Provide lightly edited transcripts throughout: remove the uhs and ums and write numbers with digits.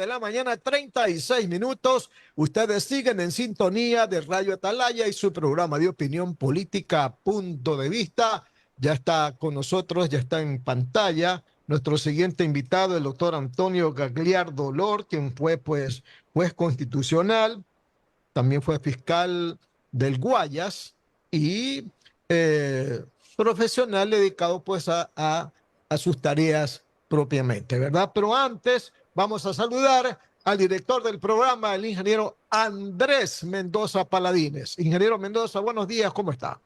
de la mañana, 36 minutos. Ustedes siguen en sintonía de Radio Atalaya y su programa de opinión política, Punto de Vista. Ya está con nosotros, ya está en pantalla nuestro siguiente invitado, el doctor Antonio Gagliardo Lor, quien fue pues juez constitucional, también fue fiscal del Guayas y eh, profesional dedicado pues a sus tareas propiamente, ¿verdad? Pero antes vamos a saludar al director del programa, el ingeniero Andrés Mendoza Paladines. Ingeniero Mendoza, buenos días, ¿cómo está?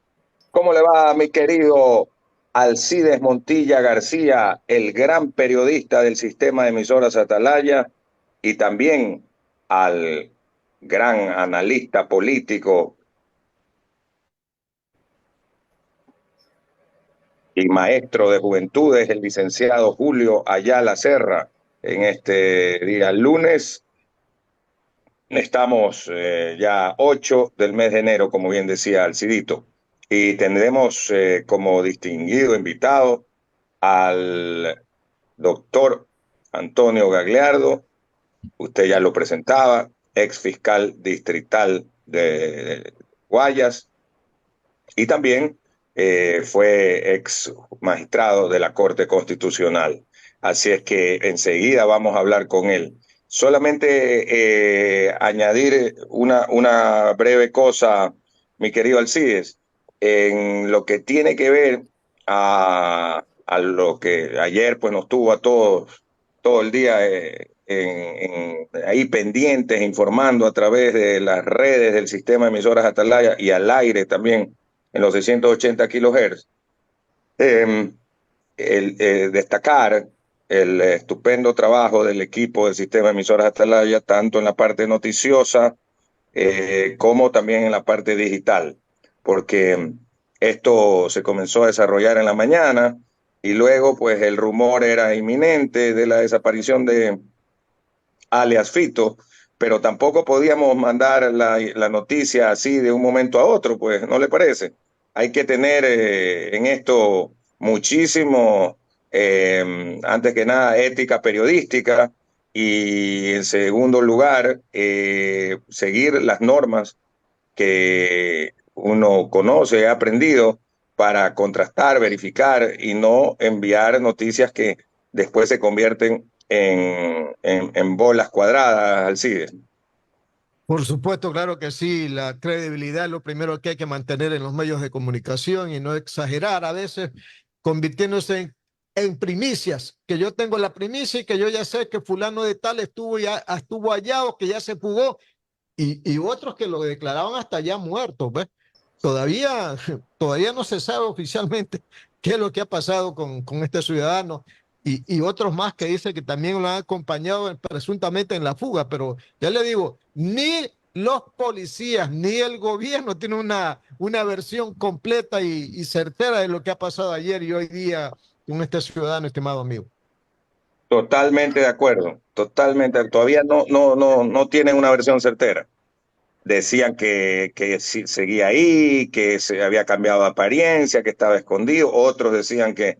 ¿Cómo le va, mi querido Alcides Montilla García, el gran periodista del sistema de emisoras Atalaya, y también al gran analista político y maestro de juventudes, el licenciado Julio Ayala Serra? En este día lunes estamos ya 8 del mes de enero, como bien decía Alcidito, y tendremos como distinguido invitado al doctor Antonio Gagliardo. Usted ya lo presentaba, ex fiscal distrital de Guayas, y también fue ex magistrado de la Corte Constitucional. Así es que enseguida vamos a hablar con él. Solamente añadir una breve cosa, mi querido Alcides, en lo que tiene que ver a lo que ayer pues nos tuvo a todos todo el día ahí pendientes, informando a través de las redes del sistema de emisoras Atalaya y al aire también en los 680 kilohertz. Destacar el estupendo trabajo del equipo del sistema de emisoras Atalaya, tanto en la parte noticiosa como también en la parte digital, porque esto se comenzó a desarrollar en la mañana y luego pues el rumor era inminente de la desaparición de alias Fito, pero tampoco podíamos mandar la noticia así de un momento a otro, pues, ¿no le parece? Hay que tener en esto muchísimo, antes que nada, ética periodística y, en segundo lugar, seguir las normas que uno conoce, ha aprendido para contrastar, verificar y no enviar noticias que después se convierten en bolas cuadradas, Alcides. Por supuesto, claro que sí, la credibilidad es lo primero que hay que mantener en los medios de comunicación y no exagerar, a veces convirtiéndose en primicias, que yo tengo la primicia y que yo ya sé que fulano de tal estuvo allá o que ya se fugó y otros que lo declaraban hasta ya muertos, ¿ves? Todavía, todavía no se sabe oficialmente qué es lo que ha pasado con este ciudadano y otros más que dicen que también lo han acompañado presuntamente en la fuga, pero ya le digo, ni los policías ni el gobierno tienen una versión completa y certera de lo que ha pasado ayer y hoy día con este ciudadano, estimado amigo. Totalmente de acuerdo, totalmente. Todavía no tienen una versión certera. Decían que seguía ahí, que se había cambiado de apariencia, que estaba escondido. Otros decían que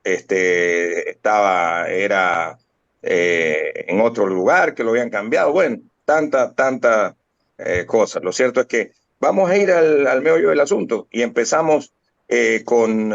era en otro lugar, que lo habían cambiado. Bueno, tanta cosas. Lo cierto es que vamos a ir al meollo del asunto y empezamos con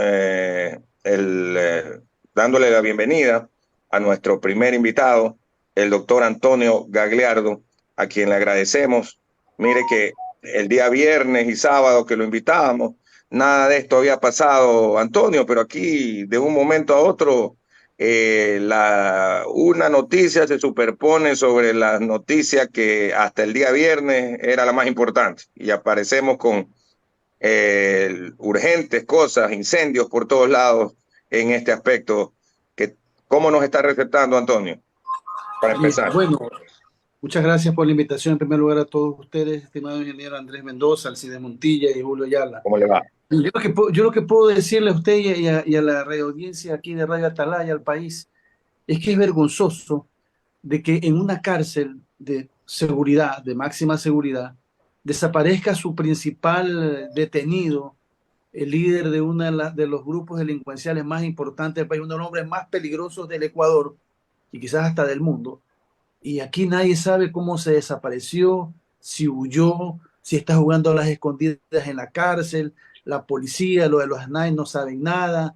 dándole la bienvenida a nuestro primer invitado, el doctor Antonio Gagliardo, a quien le agradecemos. Mire que el día viernes y sábado que lo invitábamos, nada de esto había pasado, Antonio, pero aquí de un momento a otro una noticia se superpone sobre la noticia que hasta el día viernes era la más importante y aparecemos con urgentes cosas, incendios por todos lados en este aspecto. ¿Cómo nos está recetando, Antonio? Para empezar. Bueno, muchas gracias por la invitación. En primer lugar a todos ustedes, estimado ingeniero Andrés Mendoza, Alcides Montilla y Julio Ayala. ¿Cómo le va? Yo lo que puedo decirle a usted y a la radioaudiencia aquí de Radio Atalaya, al país, es que es vergonzoso de que en una cárcel de seguridad, de máxima seguridad, desaparezca su principal detenido, el líder de los grupos delincuenciales más importantes del país, uno de los hombres más peligrosos del Ecuador, y quizás hasta del mundo. Y aquí nadie sabe cómo se desapareció, si huyó, si está jugando a las escondidas en la cárcel, la policía, lo de los SNAI no saben nada.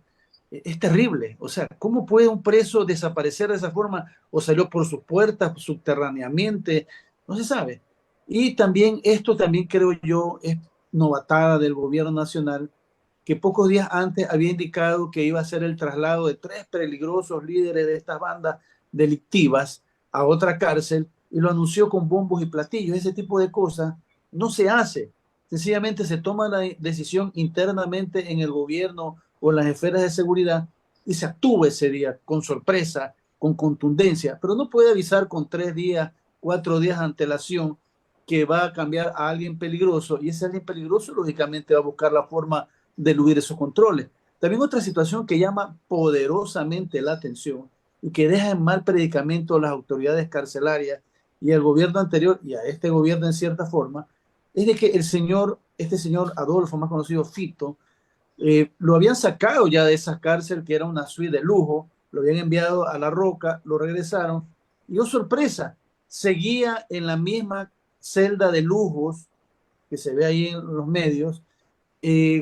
Es terrible. O sea, ¿cómo puede un preso desaparecer de esa forma? ¿O salió por sus puertas subterráneamente? No se sabe. Y también esto también creo yo es novatada del gobierno nacional, que pocos días antes había indicado que iba a hacer el traslado de 3 peligrosos líderes de estas bandas delictivas a otra cárcel y lo anunció con bombos y platillos. Ese tipo de cosas no se hace. Sencillamente se toma la decisión internamente en el gobierno o en las esferas de seguridad y se actúa ese día con sorpresa, con contundencia, pero no puede avisar con 3 días, 4 días de antelación que va a cambiar a alguien peligroso y ese alguien peligroso lógicamente va a buscar la forma de eludir esos controles. También otra situación que llama poderosamente la atención y que deja en mal predicamento a las autoridades carcelarias y al gobierno anterior y a este gobierno en cierta forma, es de que este señor Adolfo, más conocido Fito, lo habían sacado ya de esa cárcel que era una suite de lujo, lo habían enviado a La Roca, lo regresaron y, oh sorpresa, seguía en la misma celda de lujos que se ve ahí en los medios,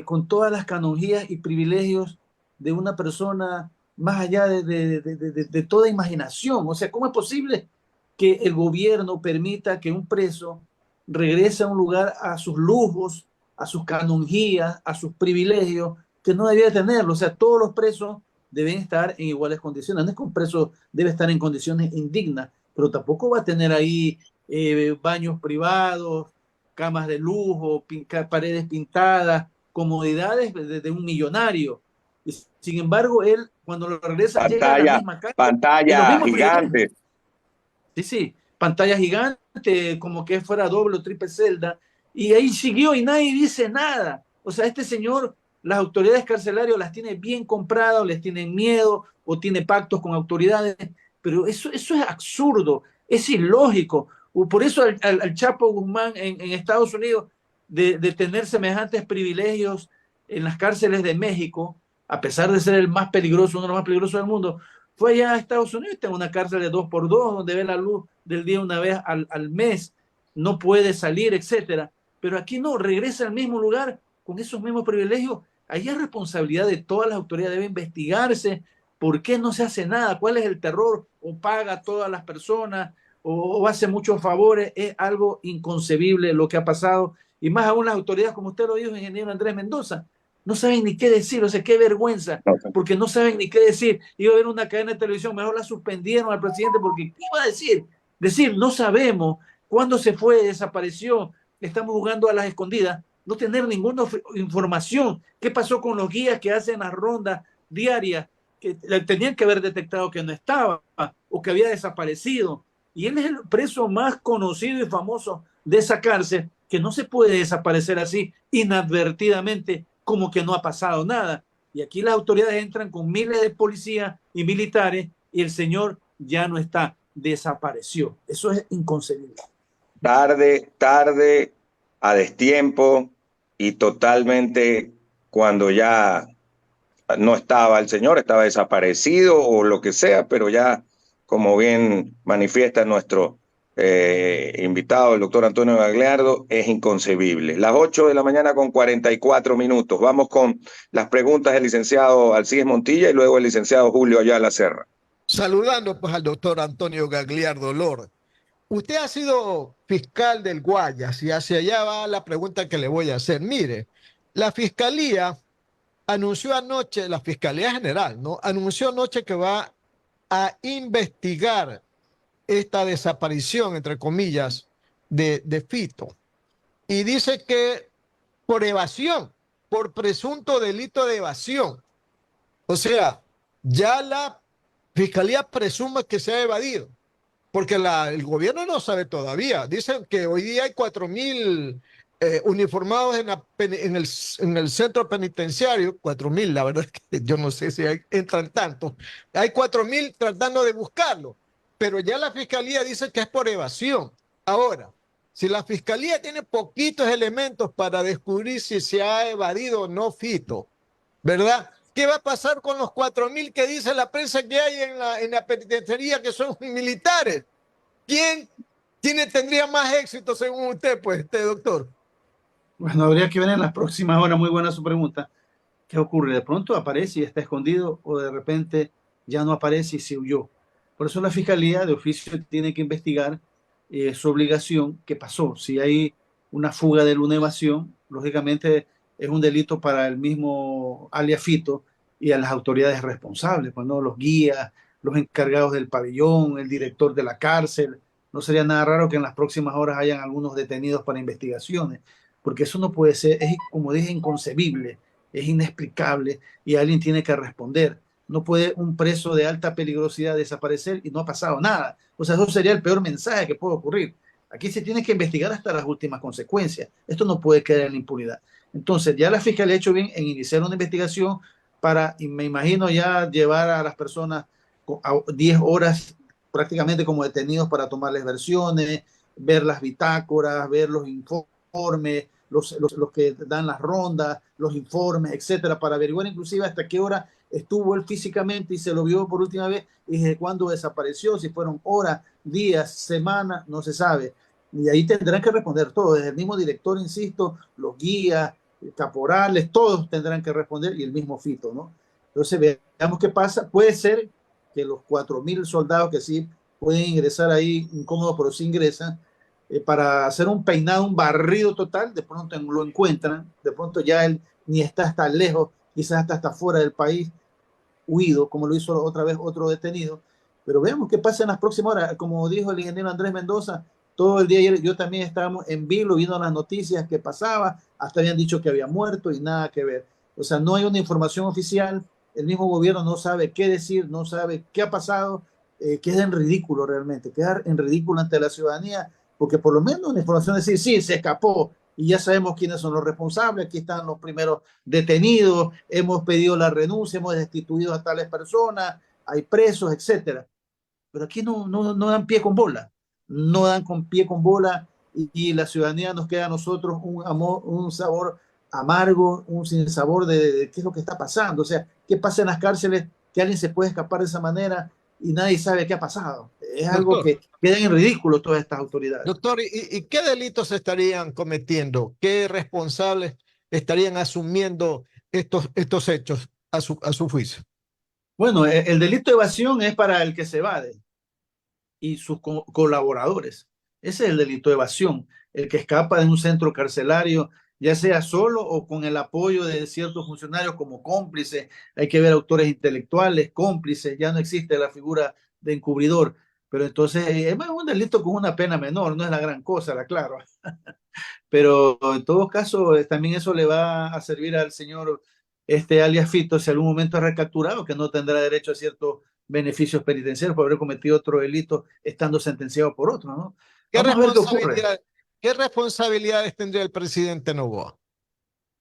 con todas las canonjías y privilegios de una persona más allá de toda imaginación. O sea, ¿cómo es posible que el gobierno permita que un preso regrese a un lugar a sus lujos, a sus canonjías, a sus privilegios, que no debía tenerlo? O sea, todos los presos deben estar en iguales condiciones. No es que un preso debe estar en condiciones indignas, pero tampoco va a tener ahí baños privados, camas de lujo, paredes pintadas, comodidades de un millonario. Y, sin embargo, él, cuando lo regresa, llega a la Pantalla, misma cárcel y los pantalla mismos privilegios. gigante. Sí, sí, pantalla gigante, como que fuera doble o triple celda, y ahí siguió y nadie dice nada. O sea, este señor, las autoridades carcelarias las tiene bien compradas, o les tienen miedo, o tiene pactos con autoridades, pero eso es absurdo, es ilógico. Por eso al Chapo Guzmán en Estados Unidos, de tener semejantes privilegios en las cárceles de México, a pesar de ser el más peligroso, uno de los más peligrosos del mundo, fue allá a Estados Unidos, está en una cárcel de 2x2, donde ve la luz del día una vez al mes, no puede salir, etcétera. Pero aquí no, regresa al mismo lugar con esos mismos privilegios. Ahí es responsabilidad de todas las autoridades, debe investigarse por qué no se hace nada, cuál es el terror, o paga a todas las personas, o hace muchos favores. Es algo inconcebible lo que ha pasado, y más aún las autoridades, como usted lo dijo, ingeniero Andrés Mendoza, no saben ni qué decir. O sea, qué vergüenza, No, porque no saben ni qué decir. Iba a haber una cadena de televisión, mejor la suspendieron al presidente, porque ¿qué iba a decir? Decir, no sabemos cuándo se fue, desapareció, estamos jugando a las escondidas, no tener ninguna información. ¿Qué pasó con los guías que hacen las rondas diarias? Que tenían que haber detectado que no estaba o que había desaparecido. Y él es el preso más conocido y famoso de esa cárcel, que no se puede desaparecer así inadvertidamente, como que no ha pasado nada. Y aquí las autoridades entran con miles de policías y militares y el señor ya no está, desapareció. Eso es inconcebible. Tarde, tarde, a destiempo y totalmente cuando ya no estaba el señor, estaba desaparecido o lo que sea, pero ya, como bien manifiesta nuestro invitado, el doctor Antonio Gagliardo, es inconcebible. Las 8 de la mañana con 44 minutos. Vamos con las preguntas del licenciado Alcides Montilla y luego el licenciado Julio Ayala Serra. Saludando pues al doctor Antonio Gagliardo Lord. Usted ha sido fiscal del Guayas y hacia allá va la pregunta que le voy a hacer. Mire, la fiscalía anunció anoche, la Fiscalía General, ¿no? Anunció anoche que va a investigar esta desaparición, entre comillas, de Fito. Y dice que por evasión, por presunto delito de evasión. O sea, ya la Fiscalía presume que se ha evadido, porque el gobierno no sabe todavía. Dicen que hoy día hay 4.000 uniformados en el centro penitenciario. 4.000, la verdad es que yo no sé si entran tantos. Hay 4.000 tratando de buscarlo, pero ya la fiscalía dice que es por evasión. Ahora, si la fiscalía tiene poquitos elementos para descubrir si se ha evadido o no Fito, ¿verdad? ¿Qué va a pasar con los 4.000 que dice la prensa que hay en la penitenciaría que son militares? ¿Quién tendría más éxito según usted, pues, doctor? Bueno, habría que ver en las próximas horas. Muy buena su pregunta. ¿Qué ocurre? De pronto aparece y está escondido, o de repente ya no aparece y se huyó. Por eso la fiscalía de oficio tiene que investigar su obligación, qué pasó. Si hay una fuga de una evasión, lógicamente es un delito para el mismo alias Fito y a las autoridades responsables, pues, ¿no? Los guías, los encargados del pabellón, el director de la cárcel. No sería nada raro que en las próximas horas hayan algunos detenidos para investigaciones, porque eso no puede ser, es como dije, inconcebible, es inexplicable y alguien tiene que responder. No puede un preso de alta peligrosidad desaparecer y no ha pasado nada. O sea, eso sería el peor mensaje que puede ocurrir. Aquí se tiene que investigar hasta las últimas consecuencias. Esto no puede quedar en la impunidad. Entonces, ya la fiscalía ha hecho bien en iniciar una investigación para, y me imagino, ya llevar a las personas a 10 horas prácticamente como detenidos para tomarles versiones, ver las bitácoras, ver los informes, los que dan las rondas, los informes, etcétera, para averiguar inclusive hasta qué hora estuvo él físicamente y se lo vio por última vez y desde cuándo desapareció, si fueron horas, días, semanas, no se sabe. Y ahí tendrán que responder todos, desde el mismo director, insisto, los guías, caporales, todos tendrán que responder y el mismo Fito, ¿no? Entonces veamos qué pasa. Puede ser que los 4.000 soldados que sí pueden ingresar ahí incómodos, pero sí ingresan, para hacer un peinado, un barrido total, de pronto lo encuentran, de pronto ya él ni está tan lejos, quizás hasta fuera del país, huido, como lo hizo otra vez otro detenido. Pero veamos qué pasa en las próximas horas. Como dijo el ingeniero Andrés Mendoza, todo el día ayer yo también estábamos en vilo viendo las noticias que pasaba, hasta habían dicho que había muerto y nada que ver. O sea, no hay una información oficial, el mismo gobierno no sabe qué decir, no sabe qué ha pasado, queda en ridículo realmente, queda en ridículo ante la ciudadanía, porque por lo menos una información decir, sí, se escapó, y ya sabemos quiénes son los responsables, aquí están los primeros detenidos, hemos pedido la renuncia, hemos destituido a tales personas, hay presos, etcétera. Pero aquí no dan pie con bola, no dan con pie con bola y la ciudadanía nos queda a nosotros un sabor amargo, un sinsabor de qué es lo que está pasando. O sea, qué pasa en las cárceles, que alguien se puede escapar de esa manera y nadie sabe qué ha pasado. Es algo Doctor, que queda en ridículo todas estas autoridades. doctor, ¿y qué delitos estarían cometiendo? ¿Qué responsables estarían asumiendo estos hechos a su juicio? Bueno, el delito de evasión es para el que se evade y sus colaboradores. Ese es el delito de evasión, el que escapa de un centro carcelario, ya sea solo o con el apoyo de ciertos funcionarios como cómplices. Hay que ver autores intelectuales, cómplices, ya no existe la figura de encubridor. Pero entonces es un delito con una pena menor, no es la gran cosa, la claro. Pero en todo caso, también eso le va a servir al señor alias Fito, si algún momento es recapturado, que no tendrá derecho a ciertos beneficios penitenciarios por haber cometido otro delito estando sentenciado por otro, ¿no? ¿Qué Vamos a ver qué ocurre. responsabilidad, qué responsabilidades tendría el presidente Noboa?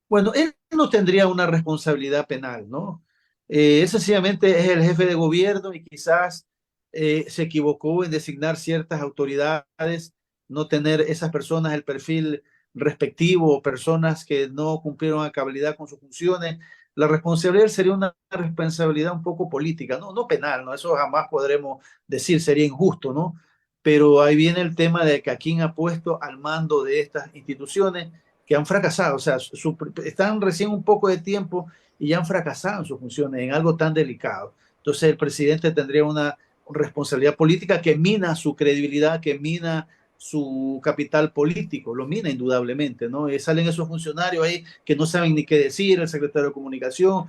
Bueno, él no tendría una responsabilidad penal, ¿no? Él sencillamente es el jefe de gobierno y quizás se equivocó en designar ciertas autoridades, no tener esas personas el perfil respectivo o personas que no cumplieron a cabalidad con sus funciones. La responsabilidad sería una responsabilidad un poco política, ¿no? No penal, ¿no? Eso jamás podremos decir, sería injusto, ¿no? Pero ahí viene el tema de que a quién ha puesto al mando de estas instituciones que han fracasado, o sea, están recién un poco de tiempo y ya han fracasado en sus funciones en algo tan delicado. Entonces el presidente tendría una responsabilidad política que mina su credibilidad, que mina su capital político, lo mina indudablemente, ¿no? Y salen esos funcionarios ahí que no saben ni qué decir, el secretario de comunicación,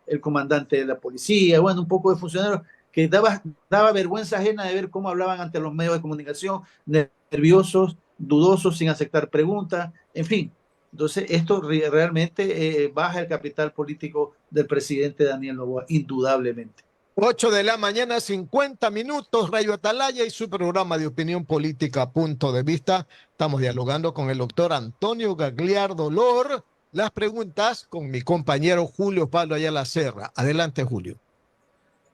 el comandante de la policía, bueno, un poco de funcionarios que daba vergüenza ajena de ver cómo hablaban ante los medios de comunicación, nerviosos, dudosos, sin aceptar preguntas, en fin. Entonces, esto realmente baja el capital político del presidente Daniel Noboa, indudablemente. 8 de la mañana, 50 minutos, Rayo Atalaya y su programa de opinión política, Punto de Vista. Estamos dialogando con el doctor Antonio Gagliardo Lor. Las preguntas con mi compañero Julio Pablo Ayala Serra. Adelante, Julio.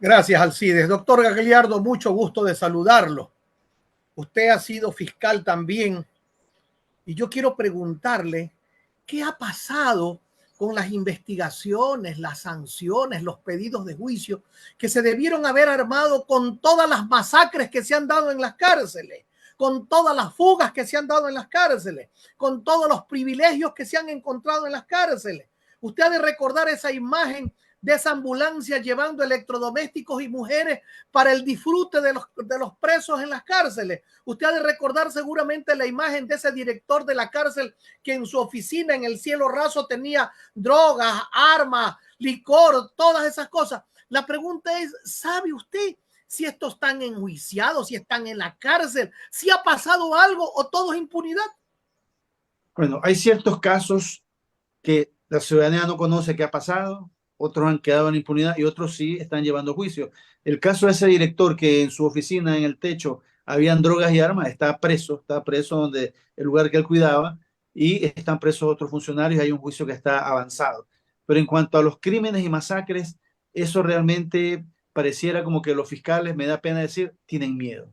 Gracias, Alcides. Doctor Gagliardo, mucho gusto de saludarlo. Usted ha sido fiscal también y yo quiero preguntarle qué ha pasado con las investigaciones, las sanciones, los pedidos de juicio que se debieron haber armado con todas las masacres que se han dado en las cárceles, con todas las fugas que se han dado en las cárceles, con todos los privilegios que se han encontrado en las cárceles. Usted ha de recordar esa imagen de esa ambulancia llevando electrodomésticos y mujeres para el disfrute de los presos en las cárceles. Usted ha de recordar seguramente la imagen de ese director de la cárcel que en su oficina en el cielo raso tenía drogas, armas, licor, todas esas cosas. La pregunta es, ¿sabe usted si estos están enjuiciados, si están en la cárcel, si ha pasado algo o todo es impunidad? Bueno, hay ciertos casos que la ciudadanía no conoce qué ha pasado, otros han quedado en impunidad y otros sí están llevando juicio. El caso de ese director que en su oficina, en el techo, habían drogas y armas, está preso donde el lugar que él cuidaba, y están presos otros funcionarios, hay un juicio que está avanzado. Pero en cuanto a los crímenes y masacres, eso realmente pareciera como que los fiscales, me da pena decir, tienen miedo.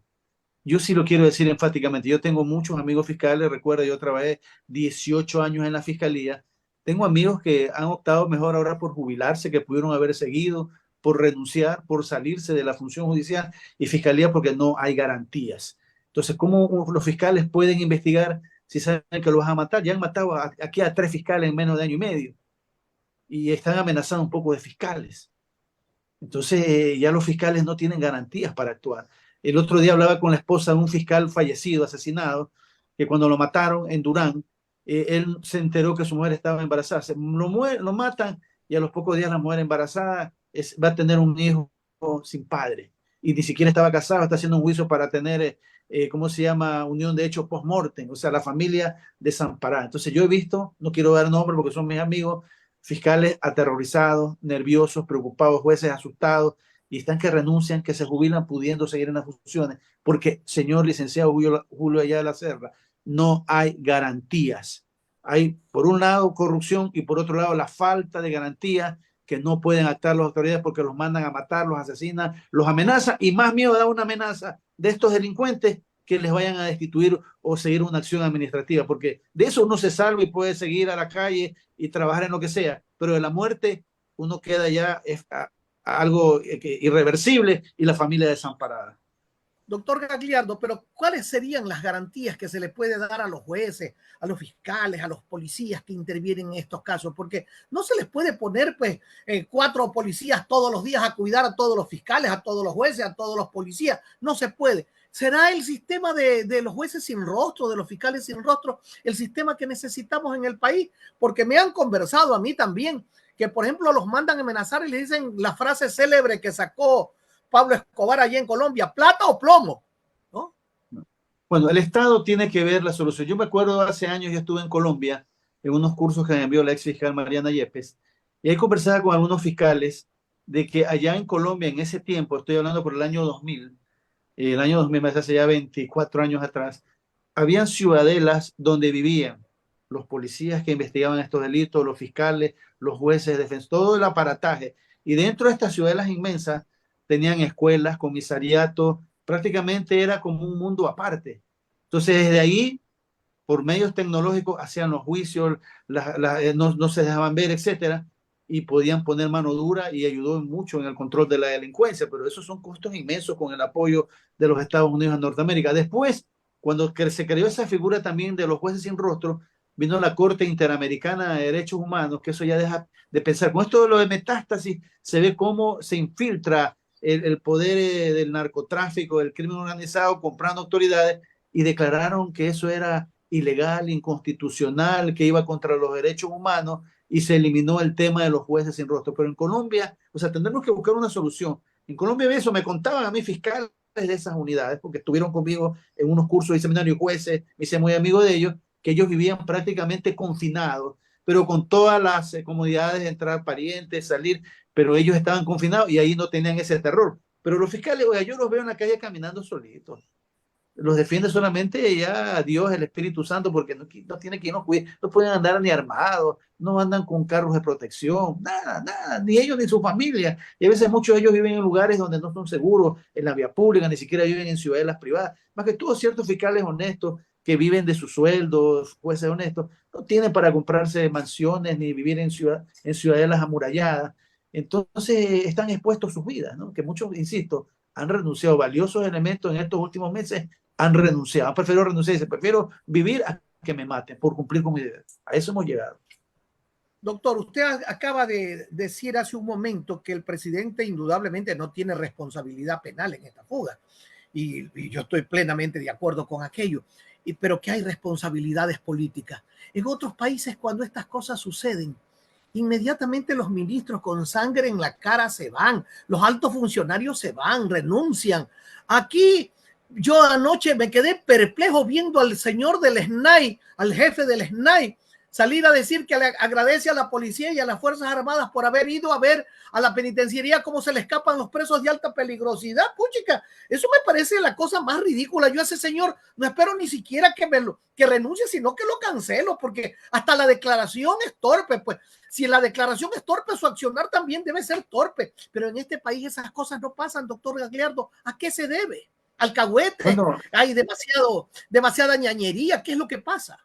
Yo sí lo quiero decir enfáticamente. Yo tengo muchos amigos fiscales. Recuerda, yo trabajé 18 años en la fiscalía. Tengo amigos que han optado mejor ahora por jubilarse, que pudieron haber seguido, por renunciar, por salirse de la función judicial y fiscalía porque no hay garantías. Entonces, ¿cómo los fiscales pueden investigar si saben que los van a matar? Ya han matado aquí a 3 fiscales en menos de año y medio y están amenazando un poco de fiscales. Entonces, ya los fiscales no tienen garantías para actuar. El otro día hablaba con la esposa de un fiscal fallecido, asesinado, que cuando lo mataron en Durán, él se enteró que su mujer estaba embarazada. Lo matan y a los pocos días la mujer embarazada va a tener un hijo sin padre. Y ni siquiera estaba casada, está haciendo un juicio para tener, ¿cómo se llama? Unión de hecho post-mortem, o sea, la familia desamparada. Entonces yo he visto, no quiero dar nombres porque son mis amigos, fiscales aterrorizados, nerviosos, preocupados, jueces asustados, y están que renuncian, que se jubilan pudiendo seguir en las funciones, porque, señor licenciado Julio Ayala Serra, no hay garantías. Hay, por un lado, corrupción y por otro lado, la falta de garantías que no pueden actuar las autoridades porque los mandan a matar, los asesinan, los amenazan, y más miedo da una amenaza de estos delincuentes que les vayan a destituir o seguir una acción administrativa, porque de eso uno se salva y puede seguir a la calle y trabajar en lo que sea, pero de la muerte uno queda ya algo irreversible y la familia desamparada. Doctor Gagliardo, pero ¿cuáles serían las garantías que se le puede dar a los jueces, a los fiscales, a los policías que intervienen en estos casos? Porque no se les puede poner 4 policías todos los días a cuidar a todos los fiscales, a todos los jueces, a todos los policías. No se puede. ¿Será el sistema de los jueces sin rostro, de los fiscales sin rostro, el sistema que necesitamos en el país? Porque me han conversado a mí también que, por ejemplo, los mandan a amenazar y le dicen la frase célebre que sacó Pablo Escobar allá en Colombia, plata o plomo, ¿no? Bueno, el Estado tiene que ver la solución. Yo me acuerdo hace años, yo estuve en Colombia en unos cursos que me envió la ex fiscal Mariana Yepes, y ahí conversaba con algunos fiscales de que allá en Colombia, en ese tiempo, estoy hablando por el año 2000, me hace ya 24 años atrás, habían ciudadelas donde vivían los policías que investigaban estos delitos, los fiscales, los jueces de defensa, todo el aparataje. Y dentro de estas ciudadelas inmensas tenían escuelas, comisariatos, prácticamente era como un mundo aparte. Entonces, desde ahí, por medios tecnológicos, hacían los juicios, no se dejaban ver, etcétera, y podían poner mano dura y ayudó mucho en el control de la delincuencia, pero esos son costos inmensos con el apoyo de los Estados Unidos en Norteamérica. Después, cuando se creó esa figura también de los jueces sin rostro, vino la Corte Interamericana de Derechos Humanos, que eso ya deja de pensar. Con esto de lo de Metástasis, se ve cómo se infiltra el poder del narcotráfico, del crimen organizado, comprando autoridades, y declararon que eso era ilegal, inconstitucional, que iba contra los derechos humanos, y se eliminó el tema de los jueces sin rostro. Pero en Colombia, o sea, tendremos que buscar una solución. En Colombia eso me contaban a mí fiscales de esas unidades, porque estuvieron conmigo en unos cursos y seminarios jueces, me hice muy amigo de ellos, que ellos vivían prácticamente confinados, pero con todas las comodidades de entrar parientes, salir, pero ellos estaban confinados y ahí no tenían ese terror. Pero los fiscales, oiga, yo los veo en la calle caminando solitos. Los defiende solamente ya Dios, el Espíritu Santo, porque no tiene quien los cuide, no pueden andar ni armados, no andan con carros de protección, nada, ni ellos ni su familia. Y a veces muchos de ellos viven en lugares donde no son seguros, en la vía pública, ni siquiera viven en ciudadelas privadas. Más que todos ciertos fiscales honestos que viven de sus sueldos, puede ser honesto, no tienen para comprarse mansiones ni vivir en ciudadelas amuralladas. Entonces están expuestos sus vidas, ¿no? Que muchos, insisto, han renunciado, valiosos elementos en estos últimos meses han renunciado, han preferido renunciar, dice, prefiero vivir a que me maten por cumplir con mi deber. A eso hemos llegado. Doctor, usted acaba de decir hace un momento que el presidente indudablemente no tiene responsabilidad penal en esta fuga. Y yo estoy plenamente de acuerdo con aquello. Pero que hay responsabilidades políticas. En otros países, cuando estas cosas suceden, inmediatamente los ministros con sangre en la cara se van, los altos funcionarios se van, renuncian. Aquí yo anoche me quedé perplejo viendo al señor del SNAI, al jefe del SNAI, salir a decir que le agradece a la policía y a las Fuerzas Armadas por haber ido a ver a la penitenciaría cómo se le escapan los presos de alta peligrosidad. Puchica, eso me parece la cosa más ridícula. Yo a ese señor no espero ni siquiera que renuncie, sino que lo cancelo, porque hasta la declaración es torpe. Pues si la declaración es torpe, su accionar también debe ser torpe. Pero en este país esas cosas no pasan, doctor Gagliardo. ¿A qué se debe? Alcahuete, bueno, hay demasiada ñañería. ¿Qué es lo que pasa?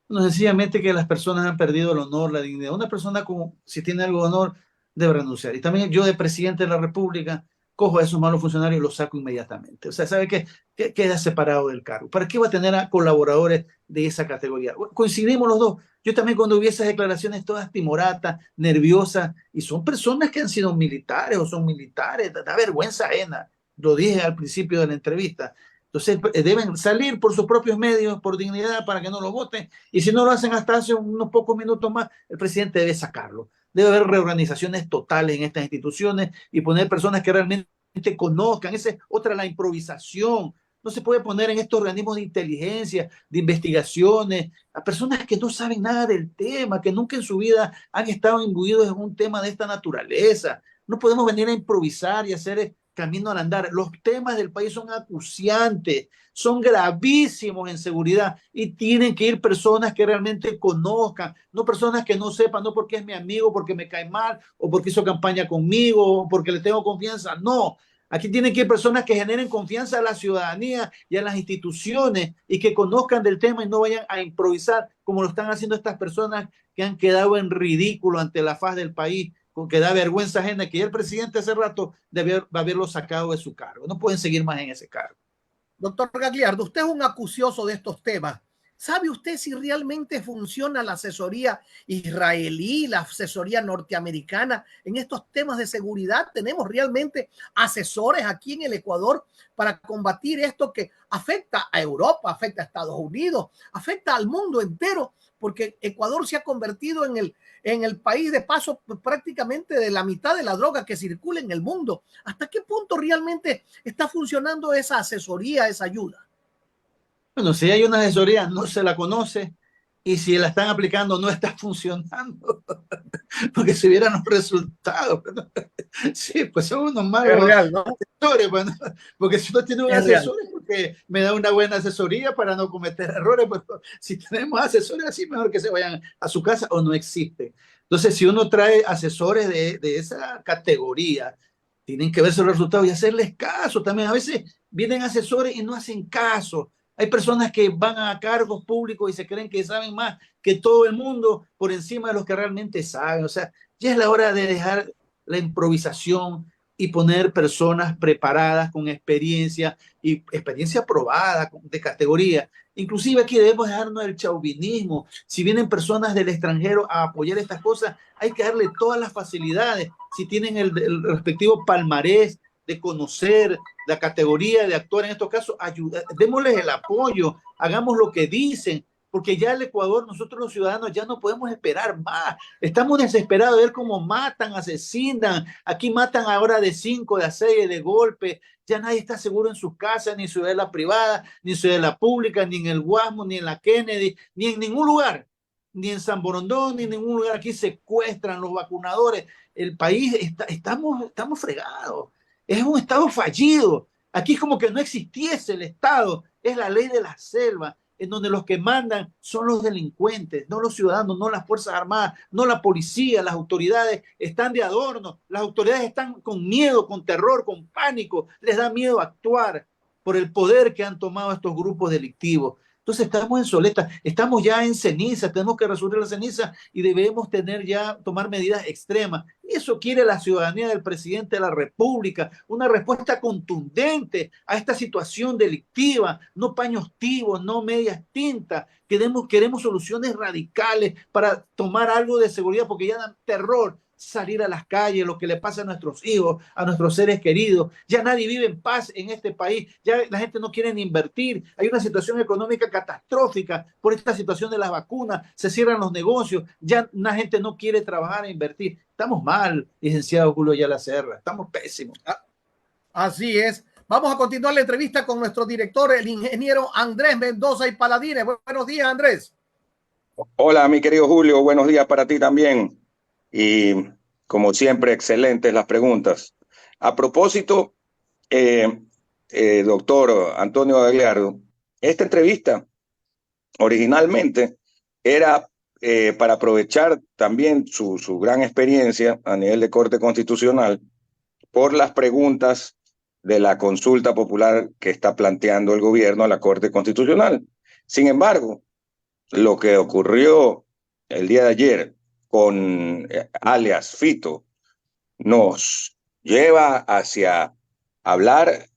No, sencillamente que las personas han perdido el honor, la dignidad. Una persona, como si tiene algo de honor, debe renunciar. Y también yo, de presidente de la República, cojo a esos malos funcionarios y los saco inmediatamente. O sea, ¿sabe qué? Queda separado del cargo. ¿Para qué va a tener a colaboradores de esa categoría? Coincidimos los dos. Yo también, cuando vi esas declaraciones todas timoratas, nerviosas, y son personas que han sido militares o son militares, da vergüenza ajena. Lo dije al principio de la entrevista. Entonces deben salir por sus propios medios, por dignidad, para que no lo voten. Y si no lo hacen hasta hace unos pocos minutos más, el presidente debe sacarlo. Debe haber reorganizaciones totales en estas instituciones y poner personas que realmente conozcan. Esa es otra, la improvisación. No se puede poner en estos organismos de inteligencia, de investigaciones, a personas que no saben nada del tema, que nunca en su vida han estado imbuidos en un tema de esta naturaleza. No podemos venir a improvisar y hacer camino al andar. Los temas del país son acuciantes, son gravísimos en seguridad y tienen que ir personas que realmente conozcan, no personas que no sepan, no porque es mi amigo, porque me cae mal o porque hizo campaña conmigo o porque le tengo confianza. No, aquí tienen que ir personas que generen confianza a la ciudadanía y a las instituciones y que conozcan del tema y no vayan a improvisar como lo están haciendo estas personas que han quedado en ridículo ante la faz del país, que da vergüenza ajena, que ya el presidente hace rato debe haberlo sacado de su cargo. No pueden seguir más en ese cargo. Doctor Gagliardo, usted es un acucioso de estos temas. ¿Sabe usted si realmente funciona la asesoría israelí, la asesoría norteamericana en estos temas de seguridad? ¿Tenemos realmente asesores aquí en el Ecuador para combatir esto que afecta a Europa, afecta a Estados Unidos, afecta al mundo entero? Porque Ecuador se ha convertido en el país de paso prácticamente de la mitad de la droga que circula en el mundo. ¿Hasta qué punto realmente está funcionando esa asesoría, esa ayuda? Bueno, si hay una asesoría, no se la conoce, y si la están aplicando, no está funcionando, porque si vieran los resultados, ¿no? Sí, pues son unos malos real, ¿no? asesores, bueno, porque si no tiene un asesor es porque me da una buena asesoría para no cometer errores, pues si tenemos asesores así, mejor que se vayan a su casa o no existen. Entonces, si uno trae asesores de esa categoría, tienen que ver sus resultados y hacerles caso también. A veces vienen asesores y no hacen caso. Hay personas que van a cargos públicos y se creen que saben más que todo el mundo por encima de los que realmente saben. O sea, ya es la hora de dejar la improvisación y poner personas preparadas con experiencia y experiencia probada de categoría. Inclusive aquí debemos dejarnos del chauvinismo. Si vienen personas del extranjero a apoyar estas cosas, hay que darle todas las facilidades. Si tienen el respectivo palmarés de conocer la categoría, de actuar en estos casos, démosles el apoyo, hagamos lo que dicen, porque ya el Ecuador, nosotros los ciudadanos ya no podemos esperar más. Estamos desesperados de ver cómo matan, asesinan. Aquí matan ahora de 5, de a 6, de golpe. Ya nadie está seguro en sus casas, ni en ciudadela privada, ni en ciudadela pública, ni en el Guasmo, ni en la Kennedy, ni en ningún lugar, ni en San Borondón, ni en ningún lugar. Aquí secuestran los vacunadores. El país, estamos fregados. Es un Estado fallido. Aquí es como que no existiese el Estado. Es la ley de la selva, en donde los que mandan son los delincuentes, no los ciudadanos, no las Fuerzas Armadas, no la policía. Las autoridades están de adorno. Las autoridades están con miedo, con terror, con pánico. Les da miedo actuar por el poder que han tomado estos grupos delictivos. Entonces estamos en soleta, estamos ya en ceniza, tenemos que resolver la ceniza y debemos tomar medidas extremas. Y eso quiere la ciudadanía del presidente de la República, una respuesta contundente a esta situación delictiva, no paños tibios, no medias tintas. Queremos soluciones radicales para tomar algo de seguridad, porque ya da terror salir a las calles, lo que le pasa a nuestros hijos, a nuestros seres queridos. Ya nadie vive en paz en este país, ya la gente no quiere ni invertir. Hay una situación económica catastrófica por esta situación de las vacunas, se cierran los negocios, ya la gente no quiere trabajar e invertir. Estamos mal, licenciado Julio Ayala Serra, estamos pésimos. Así es. Vamos a continuar la entrevista con nuestro director, el ingeniero Andrés Mendoza y Paladines. Buenos días, Andrés. Hola, mi querido Julio, buenos días para ti también. Y como siempre, excelentes las preguntas. A propósito, doctor Antonio Gagliardo, esta entrevista originalmente era para aprovechar también su gran experiencia a nivel de Corte Constitucional por las preguntas de la consulta popular que está planteando el gobierno a la Corte Constitucional. Sin embargo, lo que ocurrió el día de ayer con alias Fito nos lleva hacia hablar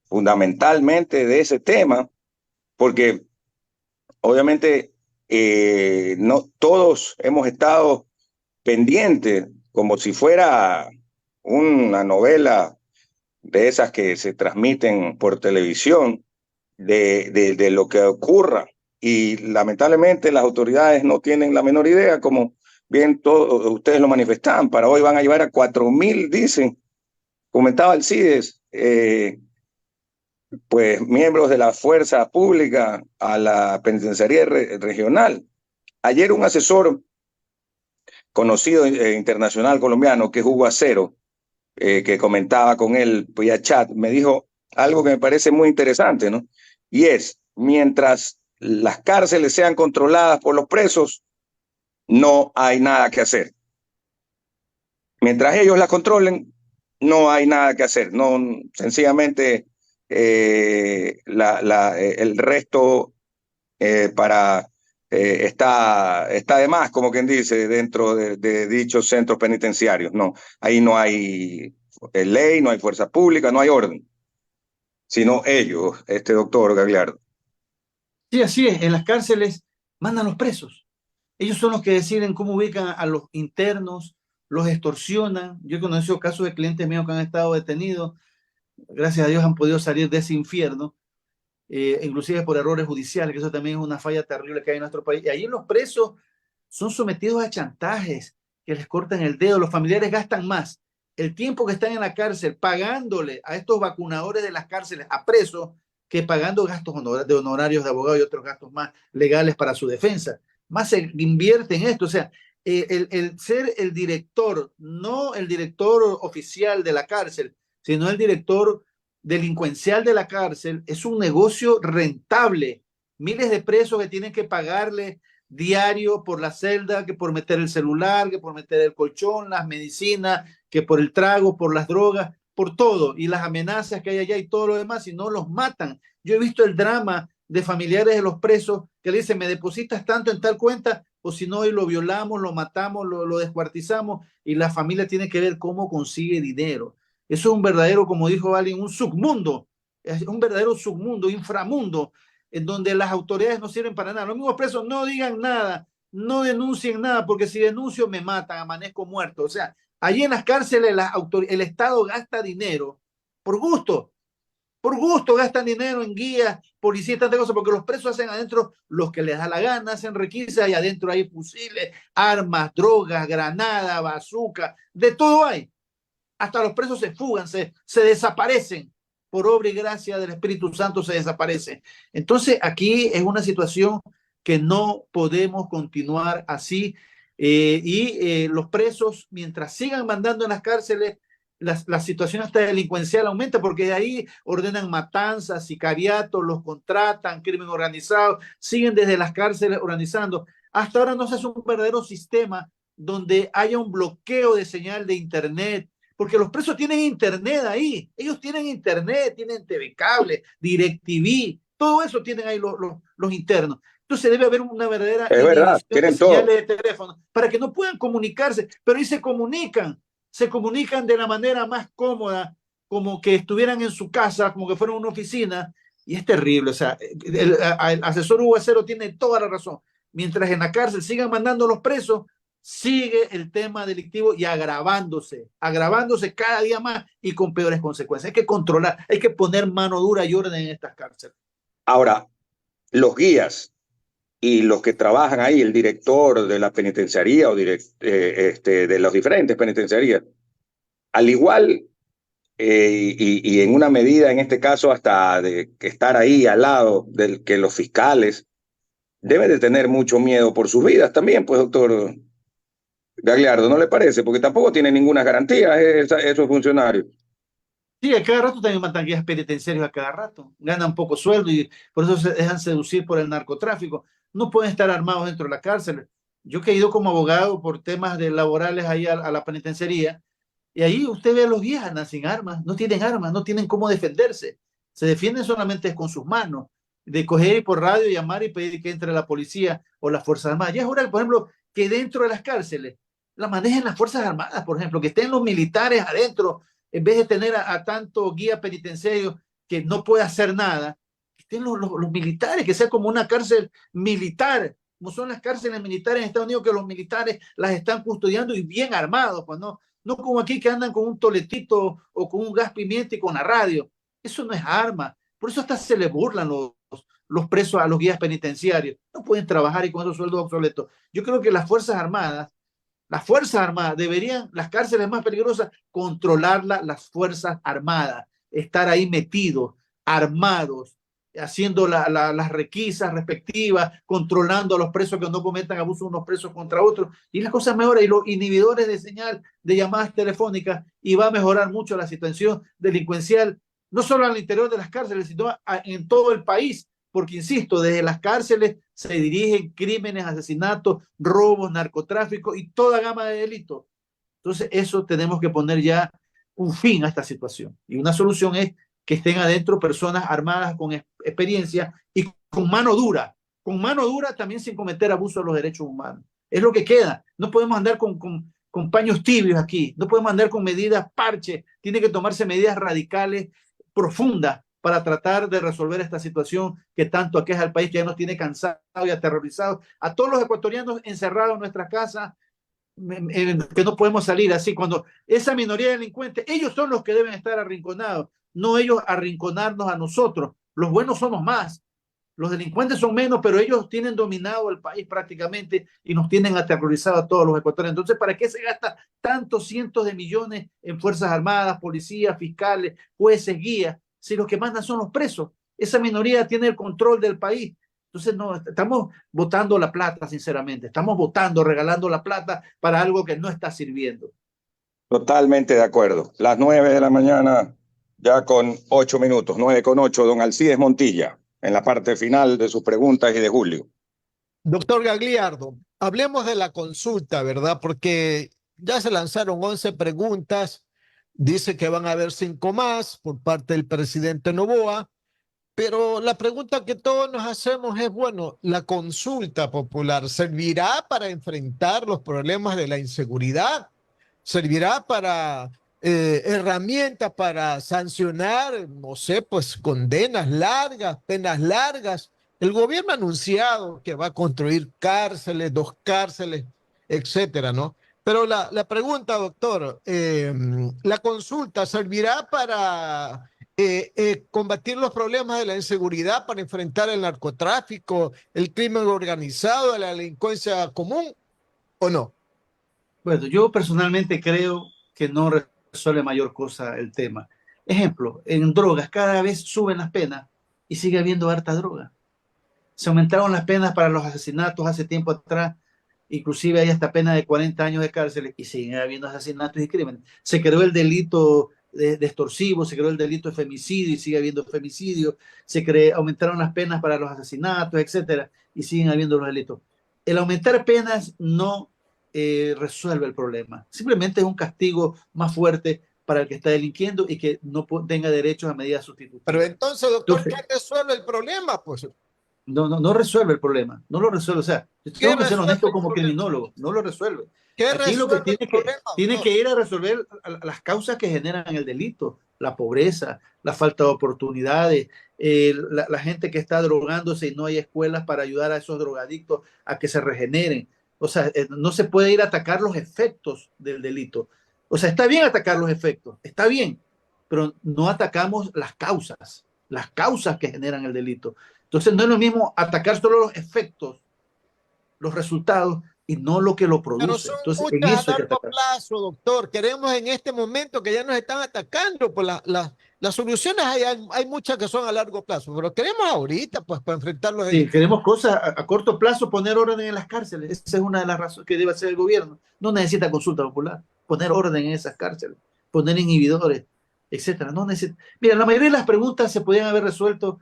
fundamentalmente de ese tema, porque obviamente no todos hemos estado pendientes, como si fuera una novela de esas que se transmiten por televisión, de lo que ocurra. Y lamentablemente las autoridades no tienen la menor idea, como bien todos ustedes lo manifestaban. Para hoy van a llevar a 4.000, dicen, comentaba Alcides, pues miembros de la fuerza pública a la penitenciaría regional. Ayer un asesor conocido internacional colombiano, que es Hugo Acero, que comentaba con él vía chat, me dijo algo que me parece muy interesante, ¿no? Y es, mientras las cárceles sean controladas por los presos, no hay nada que hacer. Mientras ellos las controlen, no hay nada que hacer. No, sencillamente el resto está de más, como quien dice, dentro de dichos centros penitenciarios. No, ahí no hay ley, no hay fuerza pública, no hay orden, sino ellos, doctor Gagliardo. Sí, así es, en las cárceles mandan los presos. Ellos son los que deciden cómo ubican a los internos, los extorsionan. Yo he conocido casos de clientes míos que han estado detenidos. Gracias a Dios han podido salir de ese infierno, inclusive por errores judiciales, que eso también es una falla terrible que hay en nuestro país. Y ahí los presos son sometidos a chantajes, que les cortan el dedo. Los familiares gastan más el tiempo que están en la cárcel pagándole a estos vacunadores de las cárceles a presos que pagando gastos de honorarios de abogados y otros gastos más legales para su defensa. Más se invierte en esto. O sea, el ser el director, no el director oficial de la cárcel, sino el director delincuencial de la cárcel, es un negocio rentable. Miles de presos que tienen que pagarle diario por la celda, que por meter el celular, que por meter el colchón, las medicinas, que por el trago, por las drogas, por todo, y las amenazas que hay allá y todo lo demás, y no los matan. Yo he visto el drama de familiares de los presos que le dicen, me depositas tanto en tal cuenta, o si no, hoy lo violamos, lo matamos, lo descuartizamos, y la familia tiene que ver cómo consigue dinero. Eso es un verdadero, como dijo alguien, un submundo, es un verdadero submundo, inframundo, en donde las autoridades no sirven para nada. Los mismos presos no digan nada, no denuncien nada, porque si denuncio me matan, amanezco muerto. O sea, allí en las cárceles el Estado gasta dinero por gusto gastan dinero en guías, policías, tantas cosas, porque los presos hacen adentro los que les da la gana, hacen requisas y adentro hay fusiles, armas, drogas, granadas, bazooka, de todo hay. Hasta los presos se fugan, se desaparecen. Por obra y gracia del Espíritu Santo se desaparecen. Entonces aquí es una situación que no podemos continuar así. Los presos, mientras sigan mandando en las cárceles, la situación hasta delincuencial aumenta, porque de ahí ordenan matanzas, sicariatos, los contratan, crimen organizado, siguen desde las cárceles organizando. Hasta ahora no se hace un verdadero sistema donde haya un bloqueo de señal de internet, porque los presos tienen internet ahí, ellos tienen internet, tienen TV Cable, DirecTV, Todo eso tienen ahí los internos. Entonces debe haber una verdadera Es verdad, inhibición de tienen todo. señales de teléfono para que no puedan comunicarse, pero ahí se comunican de la manera más cómoda, como que estuvieran en su casa, como que fueran una oficina, y es terrible. O sea, el asesor Hugo Acero tiene toda la razón. Mientras en la cárcel sigan mandando los presos, sigue el tema delictivo y agravándose cada día más y con peores consecuencias. Hay que controlar, hay que poner mano dura y orden en estas cárceles. Ahora, los guías y los que trabajan ahí, el director de la penitenciaría o de las diferentes penitenciarías, al igual y en una medida, en este caso, hasta de estar ahí al lado del que los fiscales deben de tener mucho miedo por sus vidas también, pues, doctor Gagliardo, ¿no le parece? Porque tampoco tienen ninguna garantía esos funcionarios. Sí, a cada rato también matan guías penitenciarios a cada rato. Ganan poco sueldo y por eso se dejan seducir por el narcotráfico. No pueden estar armados dentro de la cárcel. Yo que he ido como abogado por temas laborales ahí a la penitenciaría, y ahí usted ve a los guías andan sin armas, no tienen cómo defenderse. Se defienden solamente con sus manos, de coger y por radio llamar y pedir que entre la policía o las Fuerzas Armadas. Ya es hora, por ejemplo, que dentro de las cárceles la manejen las Fuerzas Armadas, por ejemplo, que estén los militares adentro en vez de tener a tanto guía penitenciario que no puede hacer nada, que estén los militares, que sea como una cárcel militar, como son las cárceles militares en Estados Unidos, que los militares las están custodiando y bien armados, pues no como aquí que andan con un toletito o con un gas pimienta y con la radio. Eso no es arma. Por eso hasta se le burlan los presos a los guías penitenciarios. No pueden trabajar y con esos sueldos obsoletos. Yo creo que las Fuerzas Armadas deberían, las cárceles más peligrosas, controlarlas las Fuerzas Armadas, estar ahí metidos, armados, haciendo las requisas respectivas, controlando a los presos que no cometan abusos unos presos contra otros, y las cosas mejoran, y los inhibidores de señal de llamadas telefónicas, y va a mejorar mucho la situación delincuencial, no solo al interior de las cárceles, sino en todo el país, porque insisto, desde las cárceles se dirigen crímenes, asesinatos, robos, narcotráfico y toda gama de delitos. Entonces, eso tenemos que poner ya un fin a esta situación. Y una solución es que estén adentro personas armadas con experiencia y con mano dura también sin cometer abuso de los derechos humanos. Es lo que queda. No podemos andar con paños tibios aquí, no podemos andar con medidas parche, tiene que tomarse medidas radicales, profundas, para tratar de resolver esta situación que tanto aqueja al país, que ya nos tiene cansados y aterrorizados. A todos los ecuatorianos encerrados en nuestras casas, que no podemos salir así. Cuando esa minoría de delincuentes, ellos son los que deben estar arrinconados, no ellos arrinconarnos a nosotros. Los buenos somos más, los delincuentes son menos, pero ellos tienen dominado el país prácticamente y nos tienen aterrorizados a todos los ecuatorianos. Entonces, ¿para qué se gasta tantos cientos de millones en Fuerzas Armadas, policías, fiscales, jueces, guías, si los que mandan son los presos? Esa minoría tiene el control del país. Entonces, no, estamos botando la plata, sinceramente. Estamos regalando la plata para algo que no está sirviendo. Totalmente de acuerdo. Las 9 de la mañana, ya con 8 minutos, 9:08, don Alcides Montilla, en la parte final de sus preguntas y de Julio. Doctor Gagliardo, hablemos de la consulta, ¿verdad? Porque ya se lanzaron 11 preguntas, dice que van a haber 5 más por parte del presidente Noboa, pero la pregunta que todos nos hacemos es, bueno, ¿la consulta popular servirá para enfrentar los problemas de la inseguridad? ¿Servirá para herramientas para sancionar, no sé, pues condenas largas, penas largas? El gobierno ha anunciado que va a construir cárceles, 2 cárceles, etcétera, ¿no? Pero la pregunta, doctor, ¿la consulta servirá para combatir los problemas de la inseguridad, para enfrentar el narcotráfico, el crimen organizado, la delincuencia común o no? Bueno, yo personalmente creo que no resuelve mayor cosa el tema. Ejemplo, en drogas cada vez suben las penas y sigue habiendo harta droga. Se aumentaron las penas para los asesinatos hace tiempo atrás, inclusive hay hasta pena de 40 años de cárcel y siguen habiendo asesinatos y crímenes. Se creó el delito de extorsivo, se creó el delito de femicidio y sigue habiendo femicidio, aumentaron las penas para los asesinatos, etcétera, y siguen habiendo los delitos. El aumentar penas no resuelve el problema, simplemente es un castigo más fuerte para el que está delinquiendo y que no tenga derechos a medidas sustitutivas. Pero entonces, doctor, Entonces, ¿qué resuelve el problema? Pues, no resuelve el problema, no lo resuelve. O sea, yo ¿qué tengo que ser resuelve honesto el como problema? criminólogo, no lo resuelve. ¿Qué Aquí lo que resuelve el problema, tiene doctor? que ir a resolver las causas que generan el delito, la pobreza, la falta de oportunidades, la gente que está drogándose y no hay escuelas para ayudar a esos drogadictos a que se regeneren. O sea, no se puede ir a atacar los efectos del delito. O sea, está bien atacar los efectos, está bien, pero no atacamos las causas que generan el delito. Entonces no es lo mismo atacar solo los efectos, los resultados, y no lo que lo Pero produce. son Entonces en muchas a eso hay que largo atacar. plazo, doctor. Queremos en este momento que ya nos están atacando, pues las soluciones hay muchas que son a largo plazo, pero queremos ahorita, pues, para enfrentarlos. Sí, queremos cosas a corto plazo, poner orden en las cárceles. Esa es una de las razones que debe hacer el gobierno. No necesita consulta popular. Poner orden en esas cárceles, poner inhibidores, etcétera. No necesita. Mira, la mayoría de las preguntas se podían haber resuelto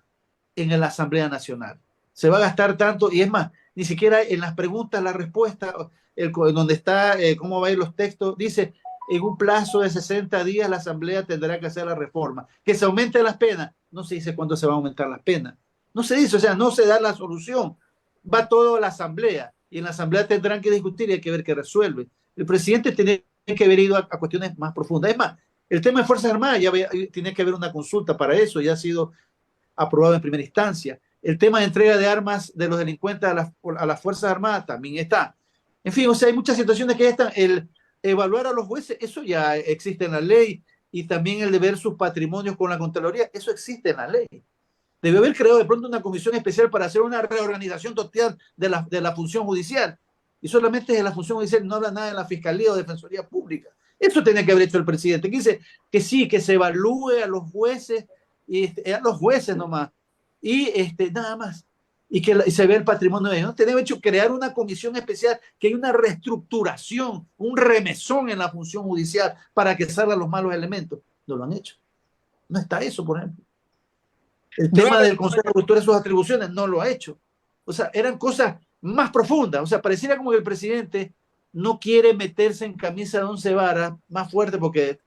en la Asamblea Nacional. Se va a gastar tanto, y es más, ni siquiera en las preguntas, la respuesta, donde está, cómo va a ir los textos, dice, en un plazo de 60 días la Asamblea tendrá que hacer la reforma. Que se aumente las penas, no se dice cuándo se va a aumentar las penas. No se dice, o sea, no se da la solución. Va todo a la Asamblea, y en la Asamblea tendrán que discutir y hay que ver qué resuelve. El presidente tiene que haber ido a cuestiones más profundas. Es más, el tema de Fuerzas Armadas, tiene que haber una consulta para eso, ya ha sido aprobado en primera instancia. El tema de entrega de armas de los delincuentes a las Fuerzas Armadas también está. En fin, o sea, hay muchas situaciones que ya están. El evaluar a los jueces, eso ya existe en la ley, y también el de ver sus patrimonios con la Contraloría, eso existe en la ley. Debe haber creado de pronto una comisión especial para hacer una reorganización total de la función judicial. Y solamente de la función judicial, no habla nada de la Fiscalía o Defensoría Pública. Eso tiene que haber hecho el presidente, que dice que sí, que se evalúe a los jueces, a los jueces nomás, y nada más, y que se vea el patrimonio de ellos. ¿No? Tenemos hecho crear una comisión especial, que hay una reestructuración, un remesón en la función judicial para que salgan los malos elementos. No lo han hecho. No está eso, por ejemplo. El tema del Consejo de Cultura y sus atribuciones no lo ha hecho. O sea, eran cosas más profundas. O sea, pareciera como que el presidente no quiere meterse en camisa de 11 varas más fuerte, porque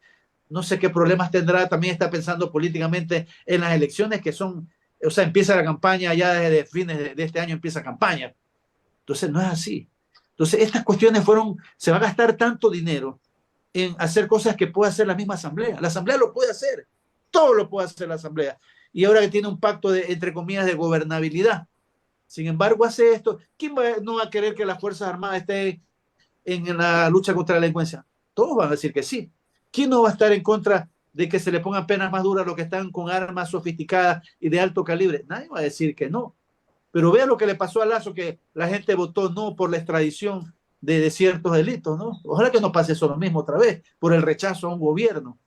no sé qué problemas tendrá. También está pensando políticamente en las elecciones que son, o sea, empieza la campaña ya desde fines de este año, empieza campaña. Entonces no es así. Entonces estas cuestiones se va a gastar tanto dinero en hacer cosas que puede hacer la misma Asamblea. La Asamblea lo puede hacer, todo lo puede hacer la Asamblea. Y ahora que tiene un pacto entre comillas, de gobernabilidad. Sin embargo, hace esto. ¿Quién no va a querer que las Fuerzas Armadas estén en la lucha contra la delincuencia? Todos van a decir que sí. ¿Quién no va a estar en contra de que se le pongan penas más duras a los que están con armas sofisticadas y de alto calibre? Nadie va a decir que no. Pero vea lo que le pasó a Lazo, que la gente votó no por la extradición de ciertos delitos, ¿no? Ojalá que no pase eso lo mismo otra vez, por el rechazo a un gobierno.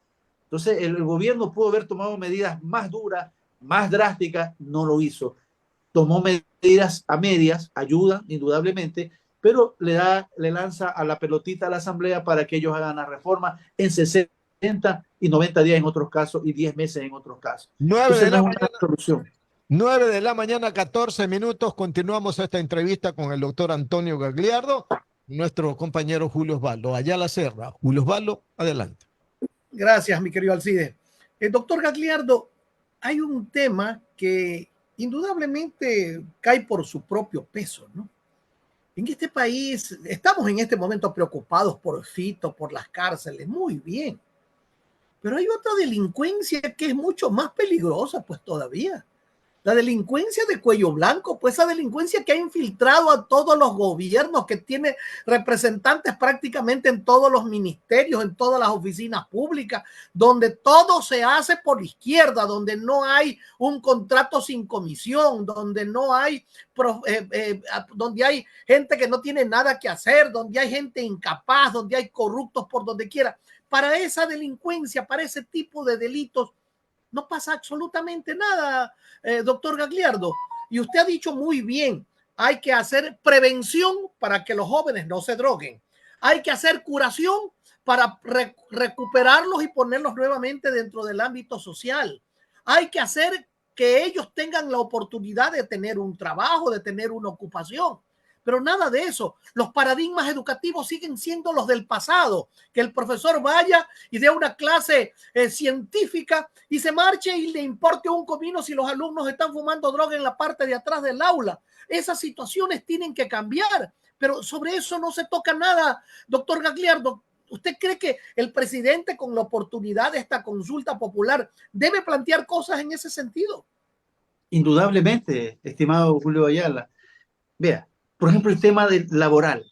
Entonces, el gobierno pudo haber tomado medidas más duras, más drásticas, no lo hizo. Tomó medidas a medias, ayudan indudablemente, pero le lanza a la pelotita a la Asamblea para que ellos hagan la reforma en 60 y 90 días en otros casos y 10 meses en otros casos. 9 Entonces, de no la es una mañana. solución. 9 de la mañana, 14 minutos. Continuamos esta entrevista con el doctor Antonio Gagliardo, nuestro compañero Julio Osvaldo, allá la Serra. Julio Osvaldo, adelante. Gracias, mi querido Alcide. Doctor Gagliardo, hay un tema que indudablemente cae por su propio peso, ¿no? En este país estamos en este momento preocupados por Fito, por las cárceles, muy bien. Pero hay otra delincuencia que es mucho más peligrosa, pues todavía. La delincuencia de cuello blanco, pues esa delincuencia que ha infiltrado a todos los gobiernos, que tiene representantes prácticamente en todos los ministerios, en todas las oficinas públicas, donde todo se hace por la izquierda, donde no hay un contrato sin comisión, donde no hay, donde hay gente que no tiene nada que hacer, donde hay gente incapaz, donde hay corruptos por donde quiera. Para esa delincuencia, para ese tipo de delitos, no pasa absolutamente nada, doctor Gagliardo. Y usted ha dicho muy bien, hay que hacer prevención para que los jóvenes no se droguen. Hay que hacer curación para recuperarlos y ponerlos nuevamente dentro del ámbito social. Hay que hacer que ellos tengan la oportunidad de tener un trabajo, de tener una ocupación. pero nada de eso. Los paradigmas educativos siguen siendo los del pasado, que el profesor vaya y dé una clase científica y se marche y le importe un comino si los alumnos están fumando droga en la parte de atrás del aula. Esas situaciones tienen que cambiar, pero sobre eso no se toca nada, doctor Gagliardo. ¿Usted cree que el presidente, con la oportunidad de esta consulta popular, debe plantear cosas en ese sentido? Indudablemente, estimado Julio Ayala. Vea, por ejemplo, el tema laboral.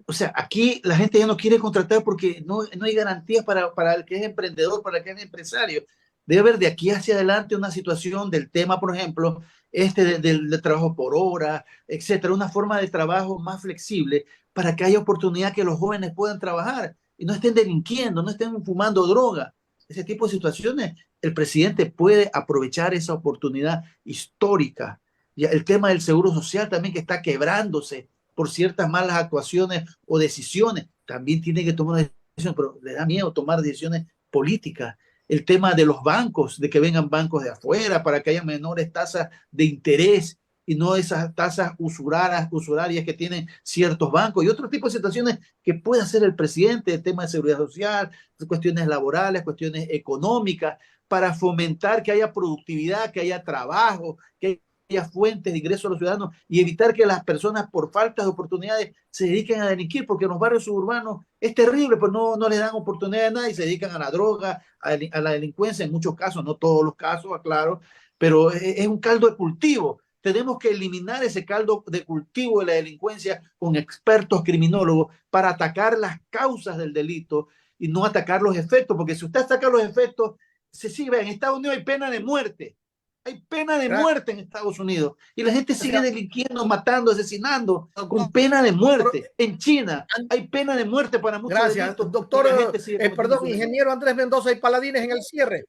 O sea, aquí la gente ya no quiere contratar porque no hay garantías para el que es emprendedor, para el que es empresario. Debe haber de aquí hacia adelante una situación del tema, por ejemplo, del trabajo por hora, etcétera, una forma de trabajo más flexible para que haya oportunidad que los jóvenes puedan trabajar y no estén delinquiendo, no estén fumando droga. Ese tipo de situaciones, el presidente puede aprovechar esa oportunidad histórica. Y el tema del seguro social también, que está quebrándose por ciertas malas actuaciones o decisiones, también tiene que tomar una decisión, pero le da miedo tomar decisiones políticas. El tema de los bancos, de que vengan bancos de afuera para que haya menores tasas de interés y no esas tasas usurarias que tienen ciertos bancos y otro tipo de situaciones que puede hacer el presidente, el tema de seguridad social, cuestiones laborales, cuestiones económicas, para fomentar que haya productividad, que haya trabajo, que haya fuentes de ingreso a los ciudadanos y evitar que las personas por falta de oportunidades se dediquen a delinquir, porque en los barrios suburbanos es terrible, pues no les dan oportunidad a nada y se dedican a la droga, a la delincuencia, en muchos casos, no todos los casos, aclaro, pero es un caldo de cultivo. Tenemos que eliminar ese caldo de cultivo de la delincuencia con expertos criminólogos para atacar las causas del delito y no atacar los efectos, porque si usted ataca los efectos, se sigue, en Estados Unidos hay pena de muerte. Hay pena de muerte en Estados Unidos y la gente sigue delinquiendo, matando, asesinando con pena de muerte. En China hay pena de muerte para muchos delitos. Doctor, perdón, ingeniero Andrés Mendoza y Paladines en el cierre.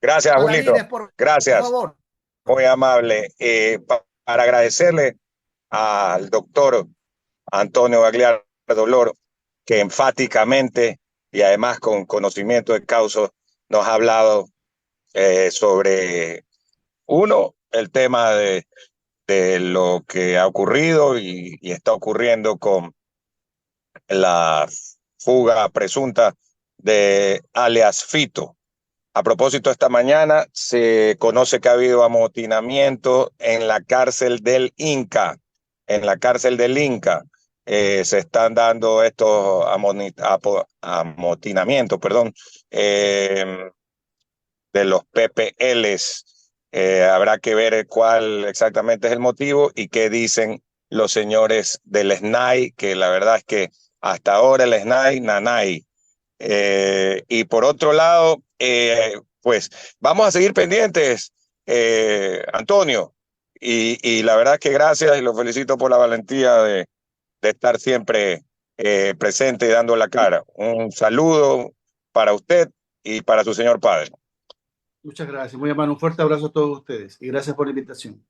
Gracias, Julito. Gracias. Por favor. Muy amable. Para agradecerle al doctor Antonio Gagliardo Loro, que enfáticamente y además con conocimiento de causa nos ha hablado sobre, uno, el tema de lo que ha ocurrido y está ocurriendo con la fuga presunta de alias Fito. A propósito, esta mañana se conoce que ha habido amotinamiento en la cárcel del Inca. En la cárcel del Inca se están dando estos amotinamientos, de los PPLs. Habrá que ver cuál exactamente es el motivo y qué dicen los señores del SNAI, que la verdad es que hasta ahora el SNAI, nanay. Y por otro lado, pues vamos a seguir pendientes, Antonio, y la verdad que gracias y lo felicito por la valentía de estar siempre presente y dando la cara. Un saludo para usted y para su señor padre. Muchas gracias, muy amable, un fuerte abrazo a todos ustedes y gracias por la invitación.